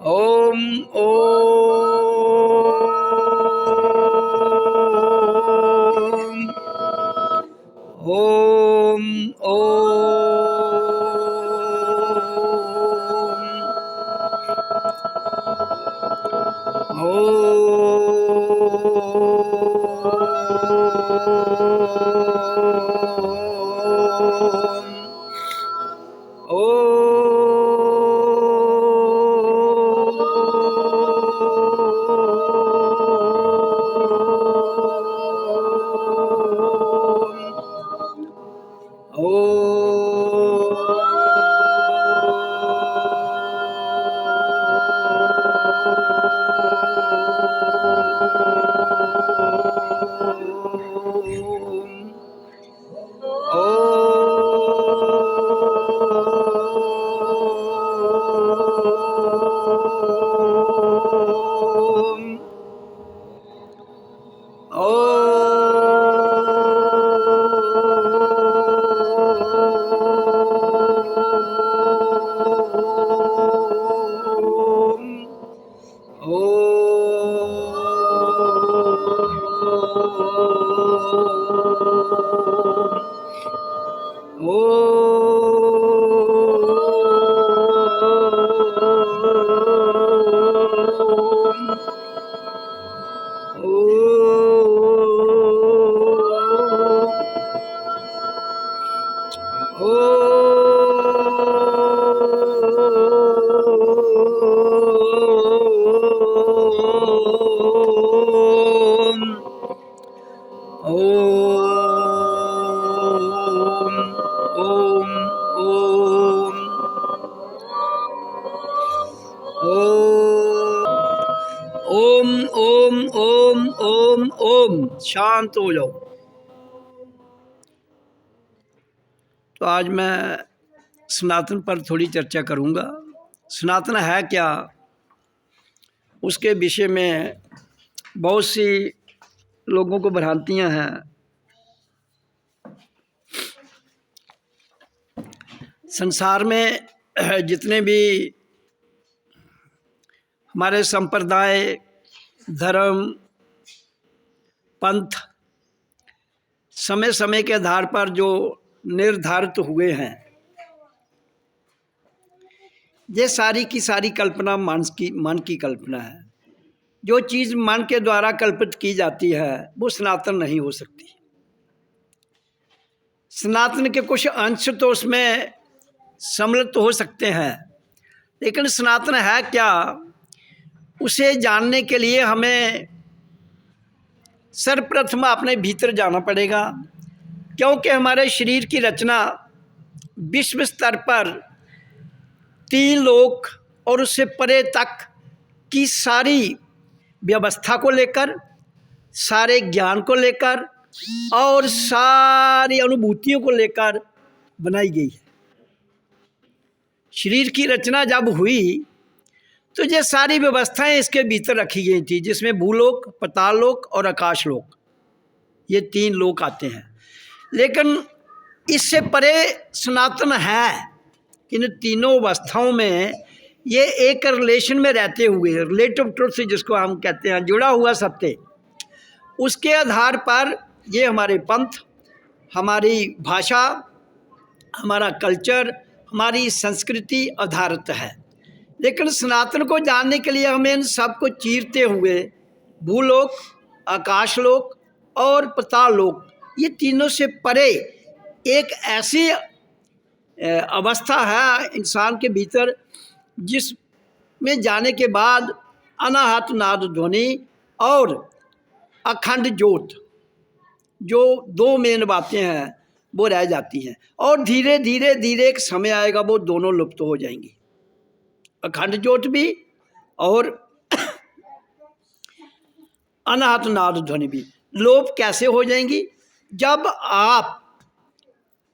ओम ओम ओम। शांत हो जाओ। तो आज मैं सनातन पर थोड़ी चर्चा करूंगा। सनातन है क्या, उसके विषय में बहुत सी लोगों को भ्रांतियां हैं। संसार में जितने भी हमारे संप्रदाय, धर्म, पंथ समय समय के आधार पर जो निर्धारित हुए हैं, ये सारी की सारी कल्पना मन की कल्पना है। जो चीज़ मन के द्वारा कल्पित की जाती है वो सनातन नहीं हो सकती। सनातन के कुछ अंश तो उसमें सम्मिलित हो सकते हैं, लेकिन सनातन है क्या, उसे जानने के लिए हमें सर्वप्रथम अपने भीतर जाना पड़ेगा। क्योंकि हमारे शरीर की रचना विश्व स्तर पर 3 लोक और उससे परे तक की सारी व्यवस्था को लेकर, सारे ज्ञान को लेकर और सारी अनुभूतियों को लेकर बनाई गई है। शरीर की रचना जब हुई तो ये सारी व्यवस्थाएं इसके भीतर रखी गई थी, जिसमें भूलोक, पाताल लोक और आकाश लोक, ये 3 लोक आते हैं। लेकिन इससे परे सनातन है। इन तीनों अवस्थाओं में ये एक रिलेशन में रहते हुए, रिलेटिव ट्रुथ जिसको हम कहते हैं, जुड़ा हुआ सत्य, उसके आधार पर ये हमारे पंथ, हमारी भाषा, हमारा कल्चर, हमारी संस्कृति आधारित है। लेकिन सनातन को जानने के लिए हमें इन सब को चीरते हुए भूलोक, आकाशलोक और पाताल लोक, ये तीनों से परे एक ऐसी अवस्था है इंसान के भीतर जिसमें जाने के बाद अनाहत नाद ध्वनि और अखंड ज्योत, जो 2 मेन बातें हैं, वो रह जाती हैं। और धीरे धीरे धीरे एक समय आएगा वो दोनों लुप्त हो जाएंगी, अखंड ज्योत भी और अनाहत नाद ध्वनि भी। लोप कैसे हो जाएंगी? जब आप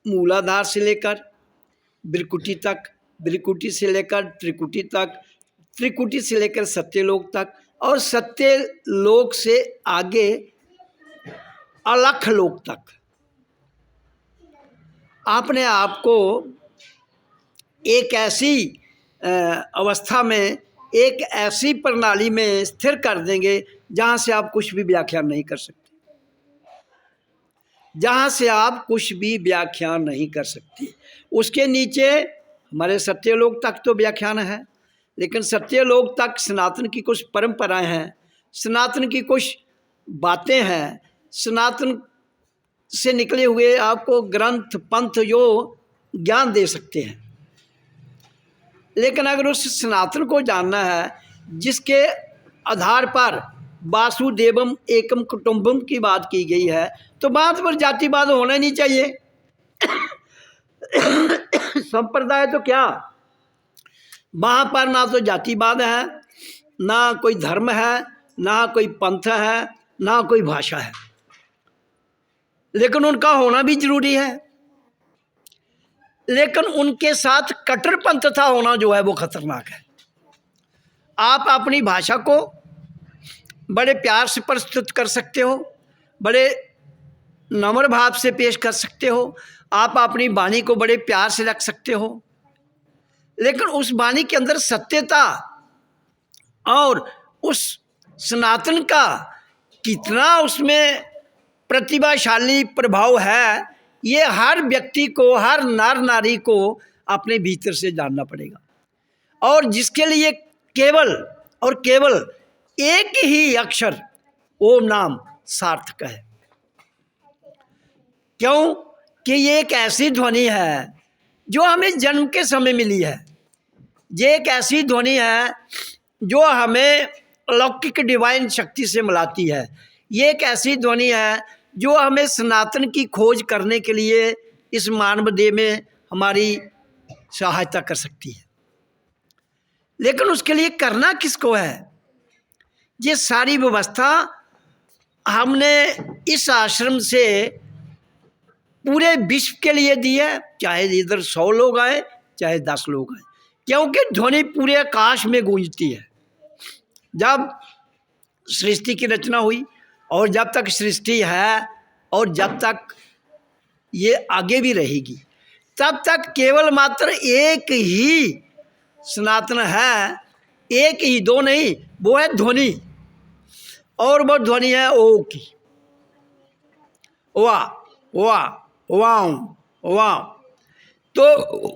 मूलाधार से लेकर बिरकुटी तक, बिरकुटी से लेकर त्रिकुटी तक, त्रिकुटी से लेकर सत्यलोक तक, और सत्यलोक से आगे अलख लोक तक आपने आप को एक ऐसी अवस्था में, एक ऐसी प्रणाली में स्थिर कर देंगे जहाँ से आप कुछ भी व्याख्या नहीं कर सकते, जहाँ से आप कुछ भी व्याख्यान नहीं कर सकते। उसके नीचे हमारे सत्यलोक तक तो व्याख्यान है, लेकिन सत्यलोक तक सनातन की कुछ परंपराएं हैं, सनातन की कुछ बातें हैं, सनातन से निकले हुए आपको ग्रंथ पंथ जो ज्ञान दे सकते हैं। लेकिन अगर उस सनातन को जानना है जिसके आधार पर वासुदेवम एकम कुटुंबम की बात की गई है, तो बात पर जातिवाद होना नहीं चाहिए। संप्रदाय तो क्या, वहाँ पर ना तो जातिवाद है, ना कोई धर्म है, ना कोई पंथ है, ना कोई भाषा है, लेकिन उनका होना भी जरूरी है। लेकिन उनके साथ कट्टरपंथता होना जो है वो खतरनाक है। आप अपनी भाषा को बड़े प्यार से प्रस्तुत कर सकते हो, बड़े नम्र भाव से पेश कर सकते हो, आप अपनी वाणी को बड़े प्यार से रख सकते हो, लेकिन उस वाणी के अंदर सत्यता और उस सनातन का कितना उसमें प्रतिभाशाली प्रभाव है, ये हर व्यक्ति को, हर नर नारी को अपने भीतर से जानना पड़ेगा। और जिसके लिए केवल और केवल एक ही अक्षर ओम नाम सार्थक है। क्यों कि ये एक ऐसी ध्वनि है जो हमें जन्म के समय मिली है, ये एक ऐसी ध्वनि है जो हमें अलौकिक डिवाइन शक्ति से मिलाती है, ये एक ऐसी ध्वनि है जो हमें सनातन की खोज करने के लिए इस मानव देह में हमारी सहायता कर सकती है। लेकिन उसके लिए करना किसको है? ये सारी व्यवस्था हमने इस आश्रम से पूरे विश्व के लिए दी है, चाहे इधर 100 लोग आए चाहे 10 लोग आए, क्योंकि ध्वनि पूरे आकाश में गूंजती है। जब सृष्टि की रचना हुई और जब तक सृष्टि है और जब तक ये आगे भी रहेगी, तब तक केवल मात्र एक ही सनातन है, एक ही, दो नहीं, वो है ध्वनि। और वो ध्वनि है ओ की, वाह वाह वाह वाह। तो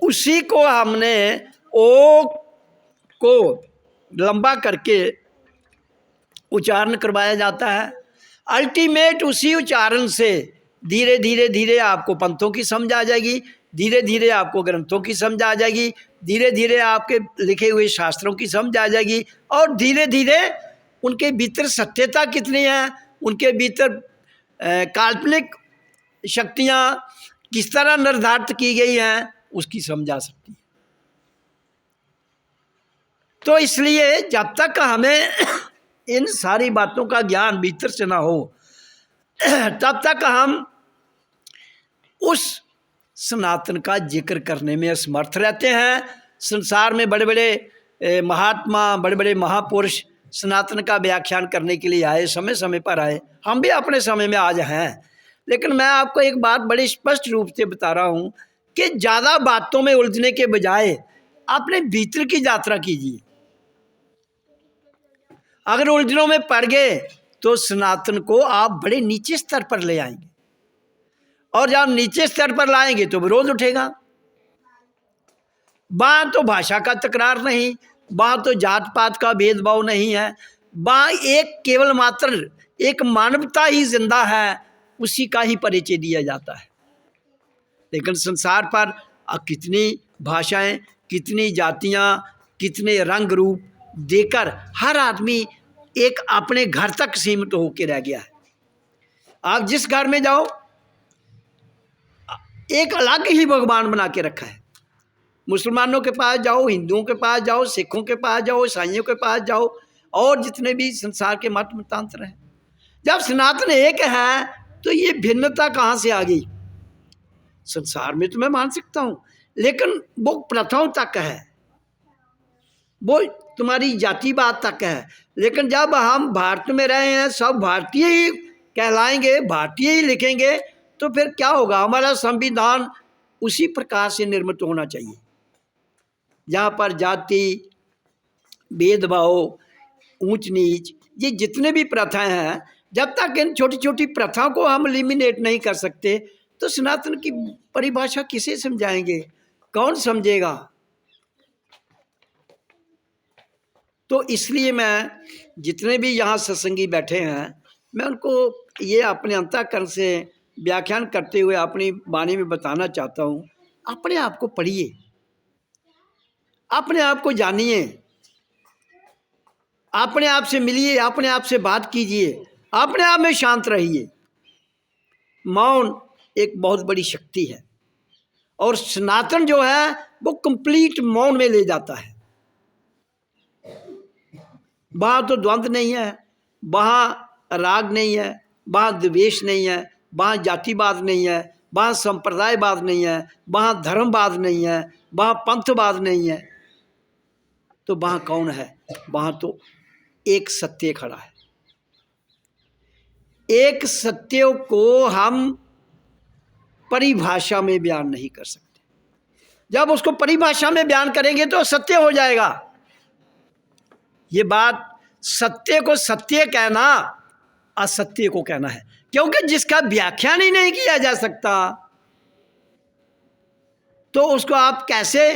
उसी को हमने ओ को लंबा करके उच्चारण करवाया जाता है। अल्टीमेट उसी उच्चारण से धीरे धीरे धीरे आपको पंथों की समझ आ जाएगी, धीरे धीरे आपको ग्रंथों की समझ आ जाएगी, धीरे धीरे आपके लिखे हुए शास्त्रों की समझ आ जाएगी, और धीरे धीरे उनके भीतर सत्यता कितनी है, उनके भीतर काल्पनिक शक्तियाँ किस तरह निर्धारित की गई हैं, उसकी समझ आ सकती है। तो इसलिए जब तक हमें इन सारी बातों का ज्ञान भीतर से ना हो, तब तक हम उस सनातन का जिक्र करने में असमर्थ रहते हैं। संसार में बड़े बड़े महात्मा, बड़े बड़े महापुरुष सनातन का व्याख्यान करने के लिए आए, समय समय पर आए, हम भी अपने समय में आज हैं। लेकिन मैं आपको एक बात बड़ी स्पष्ट रूप से बता रहा हूँ कि ज़्यादा बातों में उलझने के बजाय अपने भीतर की यात्रा कीजिए। अगर उलझनों में पड़ गए तो सनातन को आप बड़े नीचे स्तर पर ले आएंगे, और जब नीचे स्तर पर लाएंगे तो विरोध उठेगा। वहाँ तो भाषा का तकरार नहीं, वहाँ तो जात पात का भेदभाव नहीं है, वहाँ एक केवल मात्र एक मानवता ही जिंदा है, उसी का ही परिचय दिया जाता है। लेकिन संसार पर कितनी भाषाएं, कितनी जातियाँ, कितने रंग रूप देकर हर आदमी एक अपने घर तक सीमित होकर रह गया है। आप जिस घर में जाओ एक अलग ही भगवान बना के रखा है। मुसलमानों के पास जाओ, हिंदुओं के पास जाओ, सिखों के पास जाओ, ईसाइयों के पास जाओ, और जितने भी संसार के मत मतांतर हैं, जब सनातन एक है तो ये भिन्नता कहाँ से आ गई? संसार में तो मैं मान सकता हूँ, लेकिन वो प्रथाओं तक है, वो तुम्हारी जातिवाद तक है। लेकिन जब हम भारत में रहे हैं, सब भारतीय ही कहलाएंगे, भारतीय ही लिखेंगे, तो फिर क्या होगा? हमारा संविधान उसी प्रकार से निर्मित होना चाहिए। जहाँ पर जाति, भेदभाव, ऊंच नीच, ये जितने भी प्रथाएं हैं, जब तक इन छोटी छोटी प्रथाओं को हम एलिमिनेट नहीं कर सकते तो सनातन की परिभाषा किसे समझाएंगे, कौन समझेगा। तो इसलिए मैं जितने भी यहाँ सत्संगी बैठे हैं, मैं उनको ये अपने अंतःकरण से व्याख्यान करते हुए अपनी वाणी में बताना चाहता हूँ, अपने आप को पढ़िए, अपने आप को जानिए, अपने आप से मिलिए, अपने आप से बात कीजिए, अपने आप में शांत रहिए। मौन एक बहुत बड़ी शक्ति है और सनातन जो है वो कंप्लीट मौन में ले जाता है। वहाँ तो द्वंद्व नहीं है, वहाँ राग नहीं है, वहाँ द्वेष नहीं है, वहाँ जातिवाद नहीं है, वहाँ संप्रदायवाद नहीं है, वहाँ धर्मवाद नहीं है, वहाँ पंथवाद नहीं है। तो वहाँ कौन है? वहाँ तो एक सत्य खड़ा है। एक सत्य को हम परिभाषा में बयान नहीं कर सकते। जब उसको परिभाषा में बयान करेंगे तो सत्य हो जाएगा। ये बात, सत्य को सत्य कहना असत्य को कहना है, क्योंकि जिसका व्याख्यान ही नहीं किया जा सकता तो उसको आप कैसे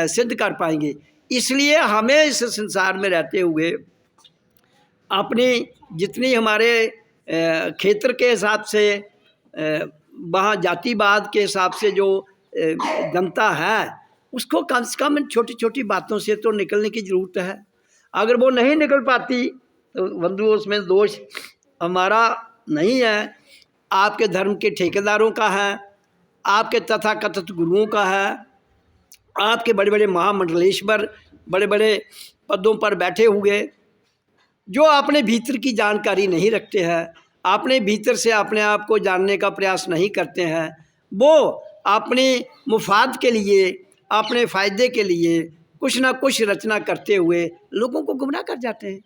सिद्ध कर पाएंगे। इसलिए हमें इस संसार में रहते हुए अपनी जितनी हमारे क्षेत्र के हिसाब से, वहाँ जातिवाद के हिसाब से जो जनता है, उसको कम से कम छोटी छोटी बातों से तो निकलने की ज़रूरत है। अगर वो नहीं निकल पाती तो बंधु उसमें दोष हमारा नहीं है, आपके धर्म के ठेकेदारों का है, आपके तथाकथित गुरुओं का है, आपके बड़े बड़े महामंडलेश्वर बड़े बड़े पदों पर बैठे हुए जो अपने भीतर की जानकारी नहीं रखते हैं, अपने भीतर से अपने आप को जानने का प्रयास नहीं करते हैं, वो अपने मुफाद के लिए, अपने फ़ायदे के लिए कुछ ना कुछ रचना करते हुए लोगों को गुमराह कर जाते हैं।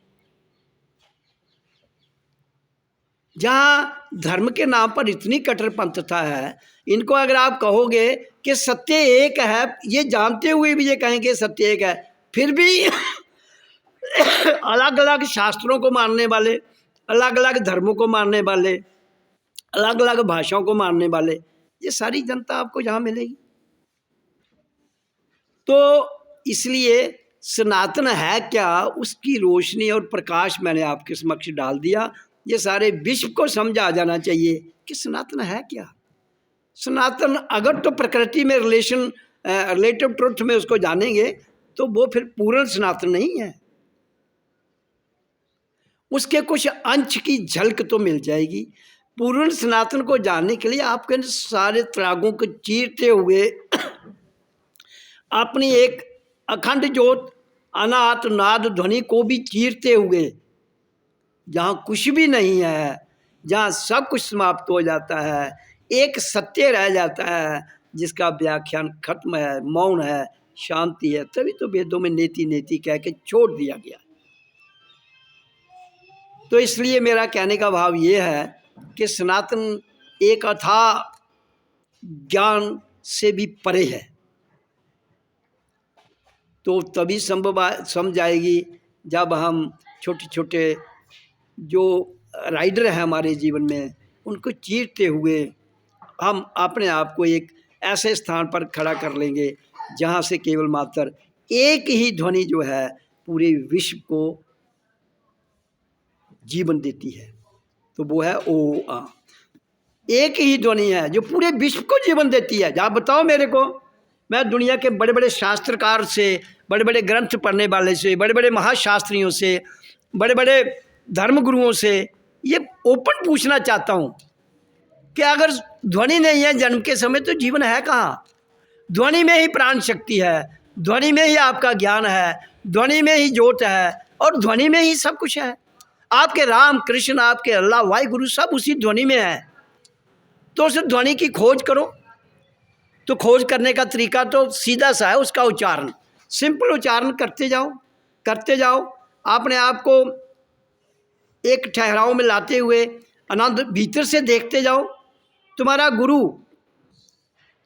जहाँ धर्म के नाम पर इतनी कट्टरपंथता है, इनको अगर आप कहोगे कि सत्य एक है, ये जानते हुए भी ये कहेंगे सत्य एक है, फिर भी अलग अलग शास्त्रों को मानने वाले, अलग अलग धर्मों को मानने वाले, अलग अलग भाषाओं को मानने वाले, ये सारी जनता आपको यहाँ मिलेगी। तो इसलिए सनातन है क्या, उसकी रोशनी और प्रकाश मैंने आपके समक्ष डाल दिया। ये सारे विश्व को समझ आ जाना चाहिए कि सनातन है क्या। सनातन अगर तो प्रकृति में रिलेटिव ट्रुथ में उसको जानेंगे तो वो फिर पूर्ण सनातन नहीं है, उसके कुछ अंश की झलक तो मिल जाएगी। पूर्ण सनातन को जानने के लिए आपके सारे त्रागों को चीरते हुए अपनी एक अखंड ज्योत अनाहत नाद ध्वनि को भी चीरते हुए, जहाँ कुछ भी नहीं है, जहाँ सब कुछ समाप्त हो जाता है, एक सत्य रह जाता है जिसका व्याख्यान खत्म है, मौन है, शांति है, तभी तो वेदों में नेति नेति कह के छोड़ दिया गया। तो इसलिए मेरा कहने का भाव ये है कि सनातन एक अथाह ज्ञान से भी परे है। तो तभी समझ आएगी जब हम छोटे छोटे जो राइडर हैं हमारे जीवन में, उनको चीरते हुए हम अपने आप को एक ऐसे स्थान पर खड़ा कर लेंगे जहाँ से केवल मात्र एक ही ध्वनि जो है पूरे विश्व को जीवन देती है, तो वो है ओ आ। एक ही ध्वनि है जो पूरे विश्व को जीवन देती है। आप बताओ मेरे को, मैं दुनिया के बड़े बड़े शास्त्रकार से, बड़े बड़े ग्रंथ पढ़ने वाले से, बड़े बड़े महाशास्त्रियों से, बड़े बड़े धर्मगुरुओं से ये ओपन पूछना चाहता हूँ कि अगर ध्वनि नहीं है जन्म के समय तो जीवन है कहाँ? ध्वनि में ही प्राण शक्ति है, ध्वनि में ही आपका ज्ञान है, ध्वनि में ही ज्योत है और ध्वनि में ही सब कुछ है। आपके राम कृष्ण, आपके अल्लाह वाहिगुरु सब उसी ध्वनि में है। तो उस ध्वनि की खोज करो। तो खोज करने का तरीका तो सीधा सा है, उसका उच्चारण, सिंपल उच्चारण करते जाओ करते जाओ, अपने आप को एक ठहराव में लाते हुए आनंद भीतर से देखते जाओ। तुम्हारा गुरु,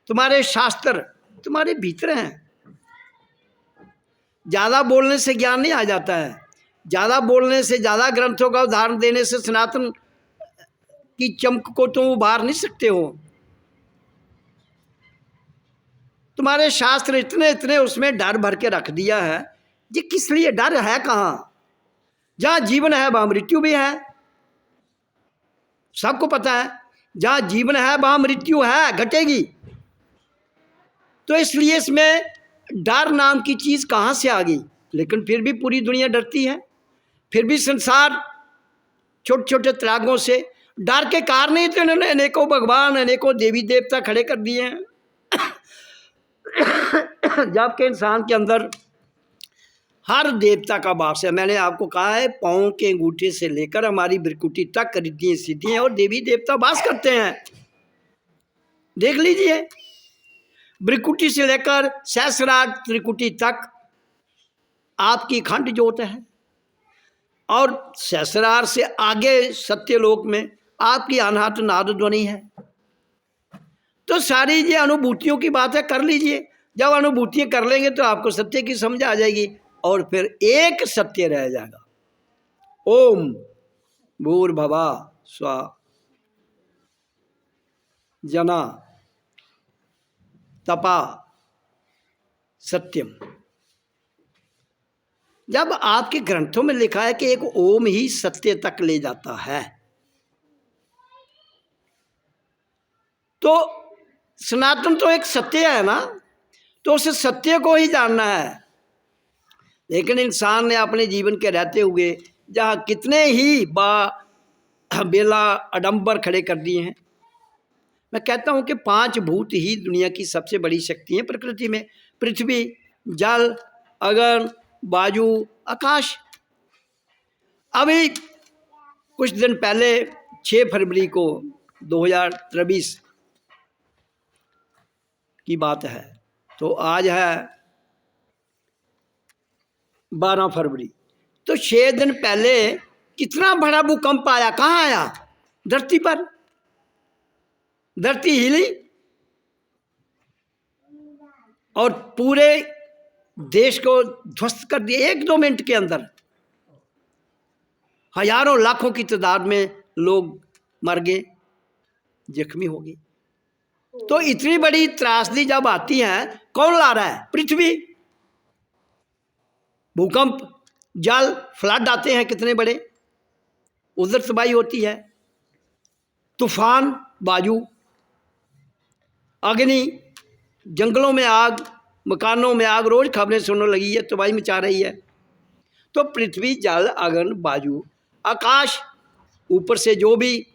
तुम्हारे शास्त्र तुम्हारे भीतर हैं। ज़्यादा बोलने से ज्ञान नहीं आ जाता है, ज़्यादा बोलने से, ज़्यादा ग्रंथों का उदाहरण देने से सनातन की चमक को तुम उभार नहीं सकते हो। तुम्हारे शास्त्र इतने इतने उसमें डर भर के रख दिया है। ये किस लिए डर है? कहाँ? जहाँ जीवन है वहाँ मृत्यु भी है, सबको पता है। जहाँ जीवन है वहाँ मृत्यु है, घटेगी। तो इसलिए इसमें डर नाम की चीज़ कहाँ से आ गई? लेकिन फिर भी पूरी दुनिया डरती है, फिर भी संसार छोटे छोटे त्यागों से, डर के कारण ही तो इन्होंने अनेकों भगवान, अनेकों देवी देवता खड़े कर दिए हैं। जबकि इंसान के अंदर हर देवता का वास है। मैंने आपको कहा है, पाँव के अंगूठे से लेकर हमारी बिरकुटी तक रिद्धियाँ सिद्धियाँ और देवी देवता वास करते हैं। देख लीजिए, बिरकुटी से लेकर सहस्रार त्रिकुटी तक आपकी अखंड ज्योत है, और सहस्रार से आगे सत्यलोक में आपकी अनहद नाद ध्वनि है। तो सारी ये अनुभूतियों की बात है, कर लीजिए। जब अनुभूतियाँ कर लेंगे तो आपको सत्य की समझ आ जाएगी, और फिर एक सत्य रह जाएगा, ओम भूर्भुवः स्वः जना तपा सत्यम। जब आपके ग्रंथों में लिखा है कि एक ओम ही सत्य तक ले जाता है, तो सनातन तो एक सत्य है ना, तो उस सत्य को ही जानना है। लेकिन इंसान ने अपने जीवन के रहते हुए जहाँ कितने ही बेला अडंबर खड़े कर दिए हैं। मैं कहता हूँ कि 5 भूत ही दुनिया की सबसे बड़ी शक्ति है प्रकृति में, पृथ्वी, जल, अग्नि, वायु, आकाश। अभी कुछ दिन पहले 6 फरवरी को 2023 की बात है, तो आज है 12 फरवरी। तो 6 दिन पहले कितना बड़ा भूकंप आया। कहाँ आया? धरती पर। धरती हिली और पूरे देश को ध्वस्त कर दिया 1-2 मिनट के अंदर। हजारों लाखों की तादाद में लोग मर गए, जख्मी हो गए। तो इतनी बड़ी त्रासदी जब आती है, कौन ला रहा है? पृथ्वी। भूकंप, जल, फ्लड आते हैं कितने बड़े, उधर तबाही होती है। तूफान, वायु, अग्नि, जंगलों में आग, मकानों में आग, रोज खबरें सुनने लगी है, तबाही मचा रही है। तो पृथ्वी, जल, अग्नि, वायु, आकाश, ऊपर से जो भी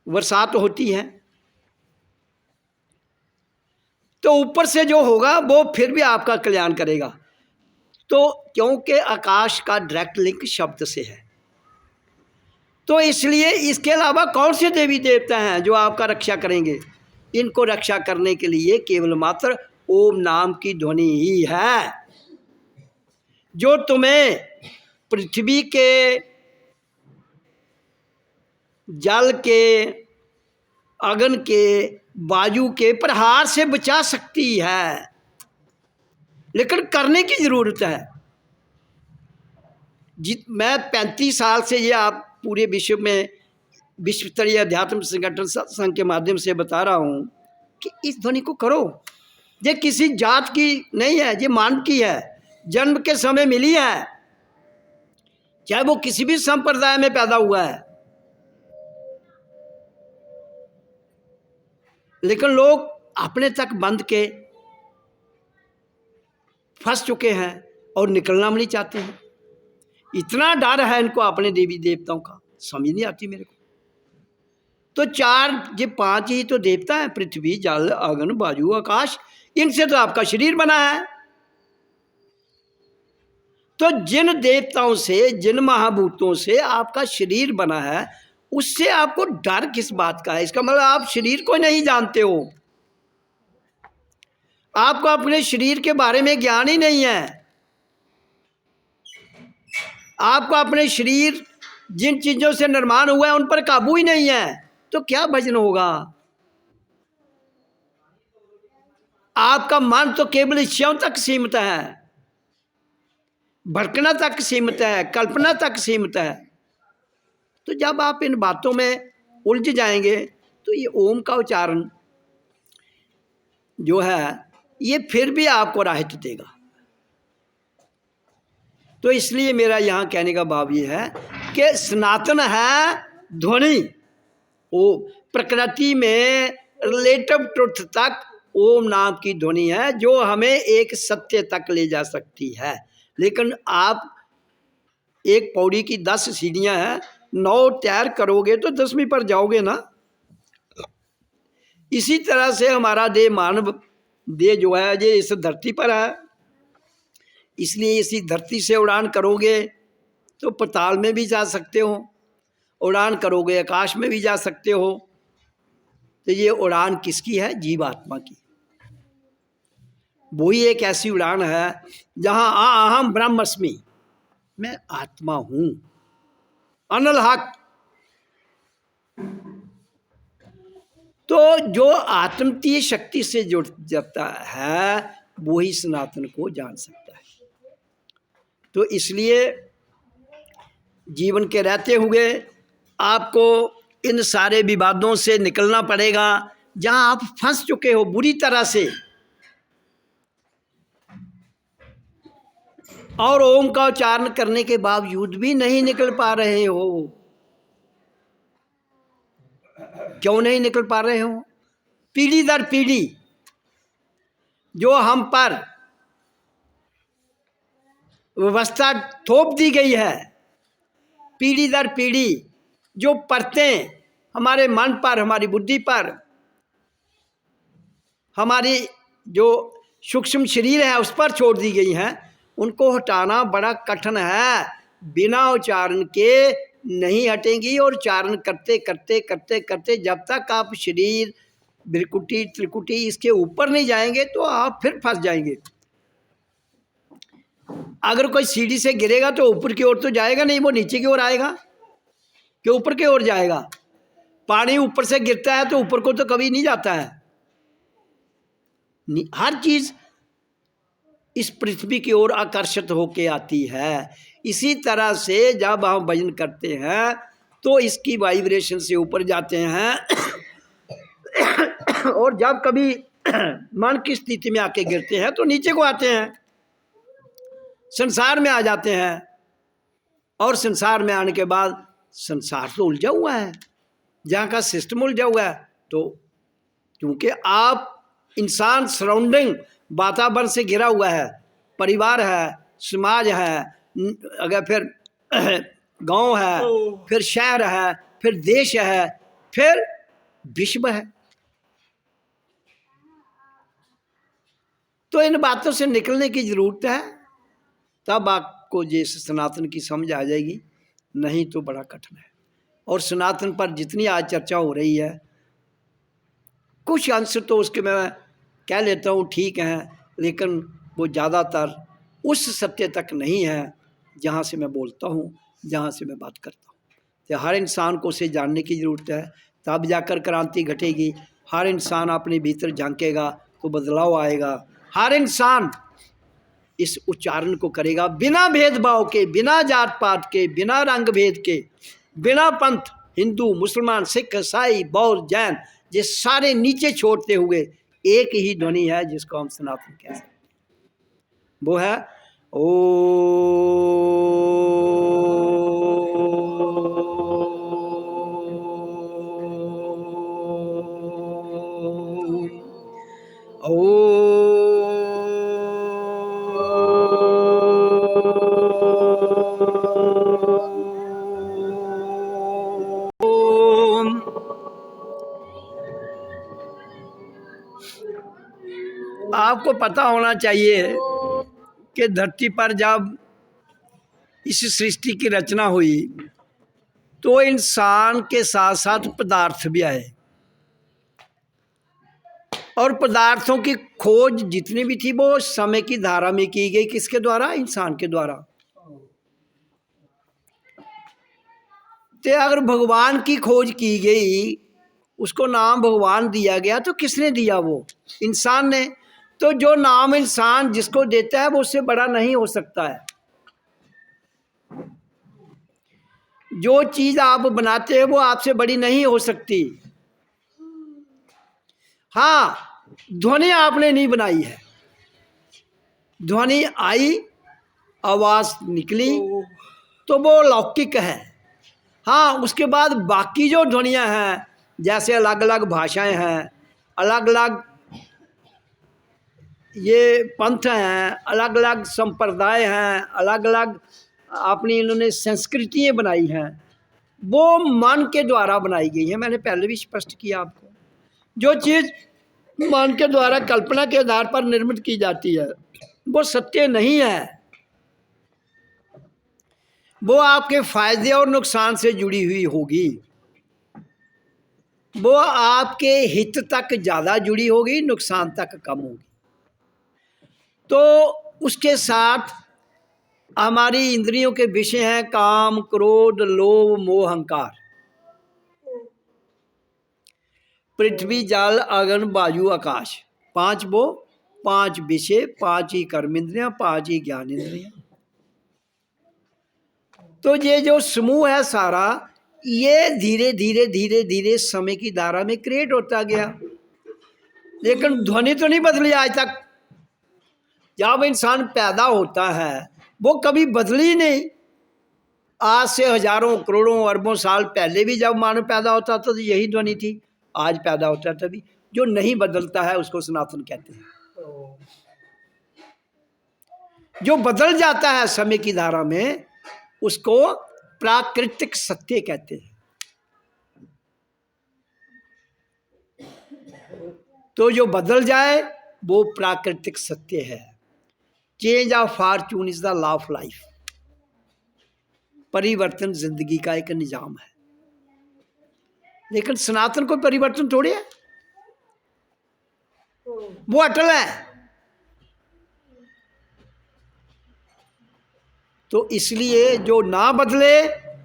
बरसात होती है, तो ऊपर से जो होगा वो फिर भी आपका कल्याण करेगा। तो क्योंकि आकाश का डायरेक्ट लिंक शब्द से है, तो इसलिए इसके अलावा कौन से देवी देवता हैं जो आपका रक्षा करेंगे? इनको रक्षा करने के लिए केवल मात्र ओम नाम की ध्वनि ही है, जो तुम्हें पृथ्वी के, जल के, अग्नि के, वायु के प्रहार से बचा सकती है। लेकिन करने की जरूरत है। मैं 35 साल से ये आप पूरे विश्व में विश्व स्तरीय अध्यात्म संगठन सत्संग के माध्यम से बता रहा हूँ कि इस ध्वनि को करो। ये किसी जात की नहीं है, ये मानव की है, जन्म के समय मिली है, चाहे वो किसी भी संप्रदाय में पैदा हुआ है। लेकिन लोग अपने तक बंद के फंस चुके हैं और निकलना भी नहीं चाहते हैं। इतना डर है इनको अपने देवी देवताओं का, समझ नहीं आती मेरे को। तो 5 ही तो देवता हैं, पृथ्वी, जल, अग्नि, वायु, आकाश। इनसे तो आपका शरीर बना है। तो जिन देवताओं से, जिन महाभूतों से आपका शरीर बना है, उससे आपको डर किस बात का है? इसका मतलब आप शरीर को नहीं जानते हो, आपको अपने शरीर के बारे में ज्ञान ही नहीं है। आपको अपने शरीर जिन चीजों से निर्माण हुआ है उन पर काबू ही नहीं है, तो क्या भजन होगा? आपका मन तो केवल इच्छाओं तक सीमित है। भटकना तक सीमित है, कल्पना तक सीमित है। तो जब आप इन बातों में उलझ जाएंगे तो ये ओम का उच्चारण जो है ये फिर भी आपको राहत देगा। तो इसलिए मेरा यहाँ कहने का भाव ये है कि सनातन है ध्वनि, वो प्रकृति में रिलेटिव ट्रुथ तक ओम नाम की ध्वनि है जो हमें एक सत्य तक ले जा सकती है। लेकिन आप एक पौड़ी की 10 सीढ़ियां हैं, 9 तैर करोगे तो 10वीं पर जाओगे ना। इसी तरह से हमारा देह, मानव देह जो है ये इस धरती पर है, इसलिए इसी धरती से उड़ान करोगे तो पाताल में भी जा सकते हो, उड़ान करोगे आकाश में भी जा सकते हो। तो ये उड़ान किसकी है? जीवात्मा की। वही एक ऐसी उड़ान है जहां अहम ब्रह्मस्मि, मैं आत्मा हूं, अनल हक। तो जो आत्मतीय शक्ति से जुड़ जाता है वही सनातन को जान सकता है। तो इसलिए जीवन के रहते हुए आपको इन सारे विवादों से निकलना पड़ेगा जहां आप फंस चुके हो बुरी तरह से, और ओम का उच्चारण करने के बावजूद भी नहीं निकल पा रहे हो। क्यों नहीं निकल पा रहे हो? पीढ़ी दर पीढ़ी जो हम पर व्यवस्था थोप दी गई है, पीढ़ी दर पीढ़ी जो परतें हमारे मन पर, हमारी बुद्धि पर, हमारी जो सूक्ष्म शरीर है उस पर छोड़ दी गई हैं, उनको हटाना बड़ा कठिन है। बिना उच्चारण के नहीं हटेंगी, और उच्चारण करते करते करते करते जब तक आप शरीर बिरकुटी त्रिकुटी इसके ऊपर नहीं जाएंगे तो आप फिर फंस जाएंगे। अगर कोई सीढ़ी से गिरेगा तो ऊपर की ओर तो जाएगा नहीं, वो नीचे की ओर आएगा कि ऊपर की ओर जाएगा। पानी ऊपर से गिरता है तो ऊपर को तो कभी नहीं जाता है। हर चीज इस पृथ्वी की ओर आकर्षित होके आती है। इसी तरह से जब हम भजन करते हैं तो इसकी वाइब्रेशन से ऊपर जाते हैं और जब कभी मन की स्थिति में आके गिरते हैं तो नीचे को आते हैं, संसार में आ जाते हैं। और संसार में आने के बाद संसार तो उलझा हुआ है, जहाँ का सिस्टम उलझा हुआ है। तो क्योंकि आप इंसान सराउंडिंग वातावरण से घिरा हुआ है, परिवार है, समाज है, अगर फिर गांव है, फिर शहर है, फिर देश है, फिर विश्व है। तो इन बातों से निकलने की जरूरत है, तब आपको ये सनातन की समझ आ जाएगी, नहीं तो बड़ा कठिन है। और सनातन पर जितनी आज चर्चा हो रही है, कुछ अंश तो उसके मैं कह लेता हूँ ठीक है, लेकिन वो ज़्यादातर उस सत्य तक नहीं है जहाँ से मैं बोलता हूँ, जहाँ से मैं बात करता हूँ। तो हर इंसान को उसे जानने की ज़रूरत है, तब जाकर क्रांति घटेगी। हर इंसान अपने भीतर झांकेगा तो बदलाव आएगा। हर इंसान इस उच्चारण को करेगा बिना भेदभाव के, बिना जात पात के, बिना रंग भेद के, बिना पंथ, हिंदू, मुसलमान, सिख, ईसाई, बौद्ध, जैन, ये सारे नीचे छोड़ते हुए एक ही ध्वनि है जिसको हम सनातन कह सकते हैं। वो है आपको पता होना चाहिए कि धरती पर जब इस सृष्टि की रचना हुई तो इंसान के साथ साथ पदार्थ भी आए, और पदार्थों की खोज जितनी भी थी वो समय की धारा में की गई। किसके द्वारा? इंसान के द्वारा। तो अगर भगवान की खोज की गई, उसको नाम भगवान दिया गया, तो किसने दिया? वो इंसान ने। तो जो नाम इंसान जिसको देता है वो उससे बड़ा नहीं हो सकता है। जो चीज़ आप बनाते हैं वो आपसे बड़ी नहीं हो सकती। हाँ, ध्वनि आपने नहीं बनाई है, ध्वनि आई, आवाज़ निकली तो वो लौकिक है। हाँ, उसके बाद बाकी जो ध्वनियाँ हैं, जैसे अलग अलग भाषाएं हैं, अलग अलग ये पंथ हैं, अलग अलग संप्रदाय हैं, अलग अलग अपनी इन्होंने संस्कृतियाँ बनाई हैं, वो मन के द्वारा बनाई गई है। मैंने पहले भी स्पष्ट किया आपको, जो चीज़ मन के द्वारा कल्पना के आधार पर निर्मित की जाती है वो सत्य नहीं है, वो आपके फायदे और नुकसान से जुड़ी हुई होगी, वो आपके हित तक ज़्यादा जुड़ी होगी, नुकसान तक कम होगी। तो उसके साथ हमारी इंद्रियों के विषय हैं काम, क्रोध, लोभ, मोह, अहंकार। पृथ्वी, जल, अग्नि, वायु, आकाश, पांच वो, पांच विषय, पांच ही कर्म इंद्रियां, पांच ही ज्ञान इंद्रियां। तो ये जो समूह है सारा, ये धीरे धीरे धीरे धीरे समय की धारा में क्रिएट होता गया, लेकिन ध्वनि तो नहीं बदली आज तक। जब इंसान पैदा होता है वो कभी बदली नहीं। आज से हजारों करोड़ों अरबों साल पहले भी जब मानव पैदा होता था तो यही ध्वनि थी, आज पैदा होता है तभी। जो नहीं बदलता है उसको सनातन कहते हैं। जो बदल जाता है समय की धारा में उसको प्राकृतिक सत्य कहते हैं। तो जो बदल जाए वो प्राकृतिक सत्य है। Change of Fortune is the law of life. परिवर्तन जिंदगी का एक निजाम है, लेकिन सनातन को परिवर्तन थोड़ी है, वो अटल है। तो इसलिए जो ना बदले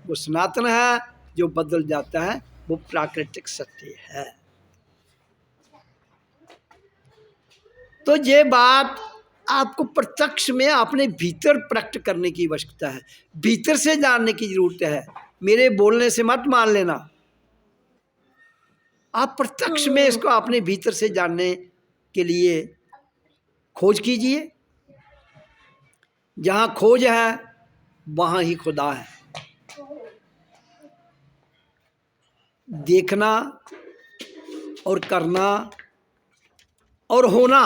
वो सनातन है, जो बदल जाता है वो प्राकृतिक सत्य है। तो ये बात आपको प्रत्यक्ष में अपने भीतर प्रकट करने की आवश्यकता है, भीतर से जानने की जरूरत है। मेरे बोलने से मत मान लेना, आप प्रत्यक्ष में इसको अपने भीतर से जानने के लिए खोज कीजिए। जहां खोज है वहां ही खुदा है। देखना और करना और होना,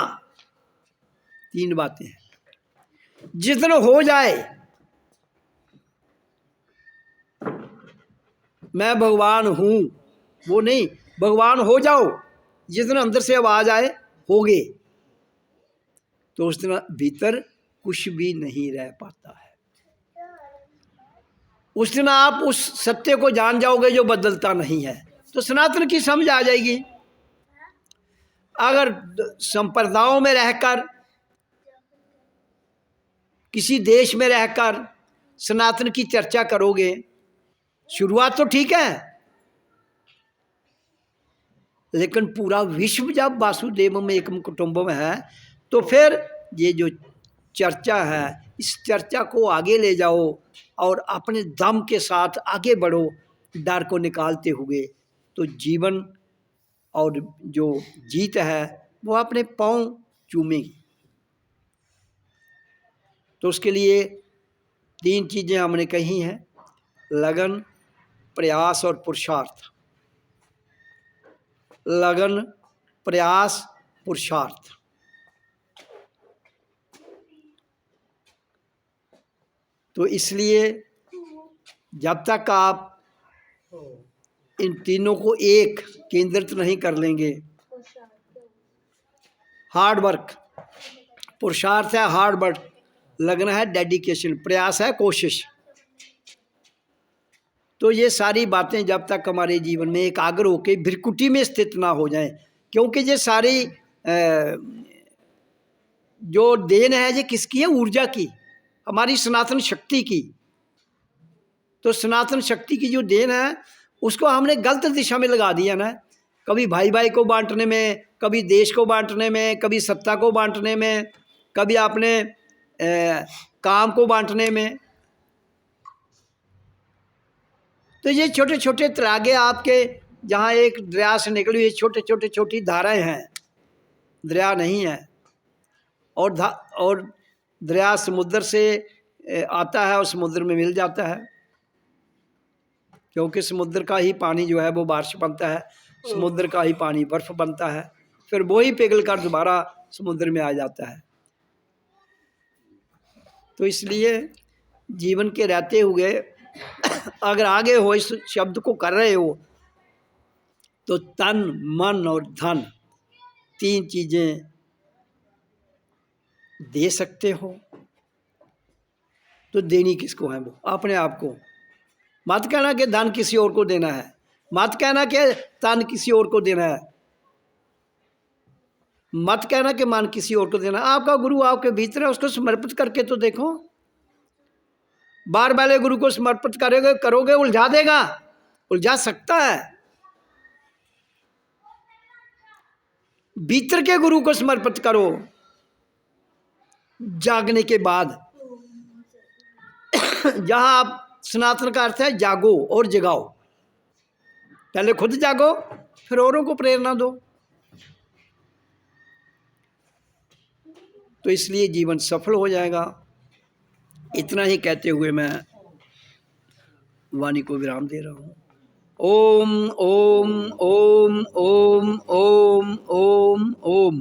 तीन बातें हैं। जितना हो जाए मैं भगवान हूं वो नहीं, भगवान हो जाओ। जितना अंदर से आवाज आए होगे, तो उस दिन भीतर कुछ भी नहीं रह पाता है। उस दिन आप उस सत्य को जान जाओगे जो बदलता नहीं है, तो सनातन की समझ आ जाएगी। अगर संप्रदायों में रहकर, किसी देश में रहकर सनातन की चर्चा करोगे, शुरुआत तो ठीक है, लेकिन पूरा विश्व जब वासुदेवम एकम कुटुंबम है, तो फिर ये जो चर्चा है, इस चर्चा को आगे ले जाओ और अपने दम के साथ आगे बढ़ो, डर को निकालते हुए। तो जीवन और जो जीत है वो अपने पांव चूमेगी। तो उसके लिए तीन चीज़ें हमने कही हैं, लगन, प्रयास और पुरुषार्थ। लगन, प्रयास, पुरुषार्थ। तो इसलिए जब तक आप इन तीनों को एक केंद्रित नहीं कर लेंगे, हार्ड वर्क, पुरुषार्थ है हार्ड वर्क, लगन है डेडिकेशन, प्रयास है कोशिश। तो ये सारी बातें जब तक हमारे जीवन में एकाग्र होकर भ्रिकुटी में स्थित ना हो जाएं, क्योंकि ये सारी जो देन है ये किसकी है? ऊर्जा की, हमारी सनातन शक्ति की। तो सनातन शक्ति की जो देन है उसको हमने गलत दिशा में लगा दिया ना, कभी भाई भाई को बांटने में, कभी देश को बांटने में, कभी सत्ता को बांटने में, कभी अपने काम को बांटने में। तो ये छोटे छोटे तरागे आपके, जहाँ एक दरिया से निकली हुई छोटे छोटे छोटी धाराएं हैं, दरिया नहीं है। और दरिया समुद्र से आता है और समुद्र में मिल जाता है, क्योंकि समुद्र का ही पानी जो है वो बारिश बनता है, समुद्र का ही पानी बर्फ़ बनता है, फिर वही पिघल कर दोबारा समुद्र में आ जाता है। तो इसलिए जीवन के रहते हुए अगर आगे हो, इस शब्द को कर रहे हो, तो तन मन और धन 3 चीज़ें दे सकते हो। तो देनी किसको है? वो अपने आप को। मत कहना कि धन किसी और को देना है, मत कहना कि तन किसी और को देना है, मत कहना कि मन किसी और को देना। आपका गुरु आपके भीतर है, उसको समर्पित करके तो देखो। बार वाले गुरु को समर्पित करोगे उलझा देगा, उलझा सकता है। भीतर के गुरु को समर्पित करो जागने के बाद। जहां आप सनातन का अर्थ है जागो और जगाओ। पहले खुद जागो, फिर औरों को प्रेरणा दो। तो इसलिए जीवन सफल हो जाएगा। इतना ही कहते हुए मैं वाणी को विराम दे रहा हूँ। ओम ओम ओम ओम ओम ओम ओम।